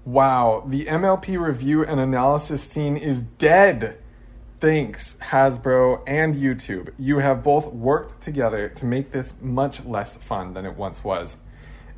Wow, the MLP review and analysis scene is dead. Thanks, Hasbro and YouTube. You have both worked together to make this much less fun than it once was.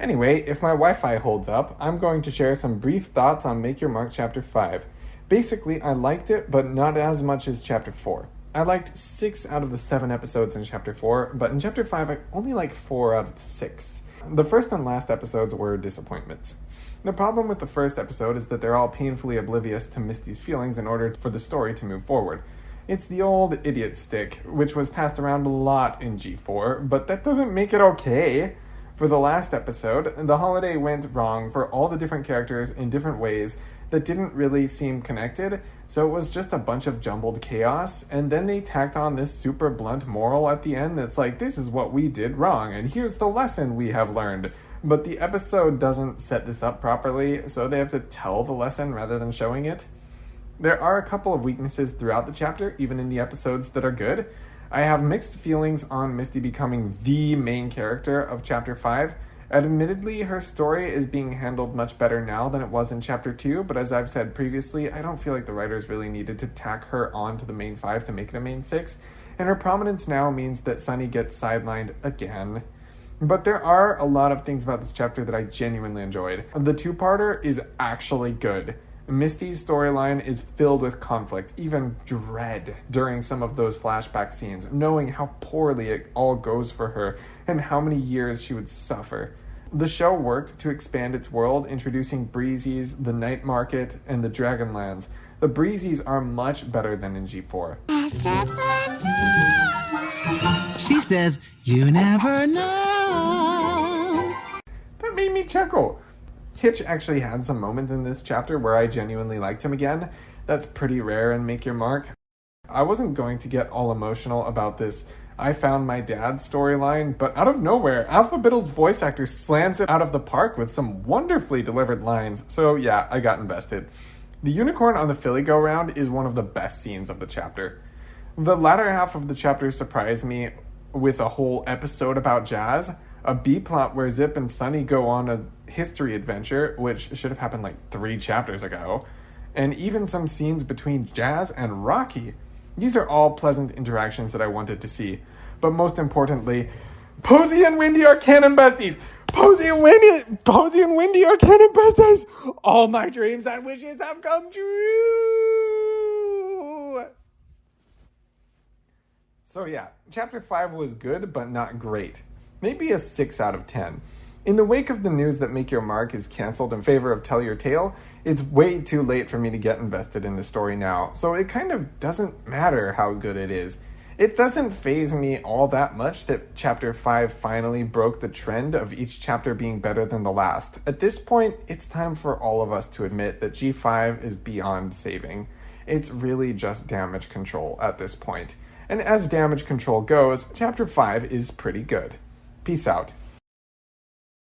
Anyway, if my Wi-Fi holds up, I'm going to share some brief thoughts on Make Your Mark Chapter 5. Basically, I liked it, but not as much as Chapter 4. I liked 6 out of the 7 episodes in Chapter 4, but in Chapter 5, I only like 4 out of the 6. The first and last episodes were disappointments. The problem with the first episode is that they're all painfully oblivious to Misty's feelings in order for the story to move forward. It's the old idiot stick, which was passed around a lot in G4, but that doesn't make it okay. For the last episode, the holiday went wrong for all the different characters in different ways that didn't really seem connected, so it was just a bunch of jumbled chaos, and then they tacked on this super blunt moral at the end that's like, this is what we did wrong, and here's the lesson we have learned. But the episode doesn't set this up properly, so they have to tell the lesson rather than showing it. There are a couple of weaknesses throughout the chapter, even in the episodes that are good. I have mixed feelings on Misty becoming the main character of Chapter 5. Admittedly, her story is being handled much better now than it was in Chapter 2, but as I've said previously, I don't feel like the writers really needed to tack her on to the main 5 to make it a main 6, and her prominence now means that Sunny gets sidelined again. But there are a lot of things about this chapter that I genuinely enjoyed. The two-parter is actually good. Misty's storyline is filled with conflict, even dread, during some of those flashback scenes, knowing how poorly it all goes for her and how many years she would suffer. The show worked to expand its world, introducing Breezies, the Night Market, and the Dragonlands. The Breezies are much better than in G4. She says, you never know. That made me chuckle. Hitch actually had some moments in this chapter where I genuinely liked him again. That's pretty rare in Make Your Mark. I wasn't going to get all emotional about this I found my dad storyline, but out of nowhere, Alphabet's voice actor slams it out of the park with some wonderfully delivered lines. So yeah, I got invested. The unicorn on the Philly go-round is one of the best scenes of the chapter. The latter half of the chapter surprised me with a whole episode about jazz, a B-plot where Zip and Sunny go on a history adventure, which should have happened like 3 chapters ago, and even some scenes between Jazz and Rocky. These are all pleasant interactions that I wanted to see. But most importantly, Posey and Wendy are canon besties! Posey and Wendy are canon besties! All my dreams and wishes have come true! So yeah, chapter 5 was good, but not great. Maybe a 6 out of 10. In the wake of the news that Make Your Mark is canceled in favor of Tell Your Tale, it's way too late for me to get invested in the story now, so it kind of doesn't matter how good it is. It doesn't faze me all that much that Chapter 5 finally broke the trend of each chapter being better than the last. At this point, it's time for all of us to admit that G5 is beyond saving. It's really just damage control at this point. And as damage control goes, Chapter 5 is pretty good. Peace out.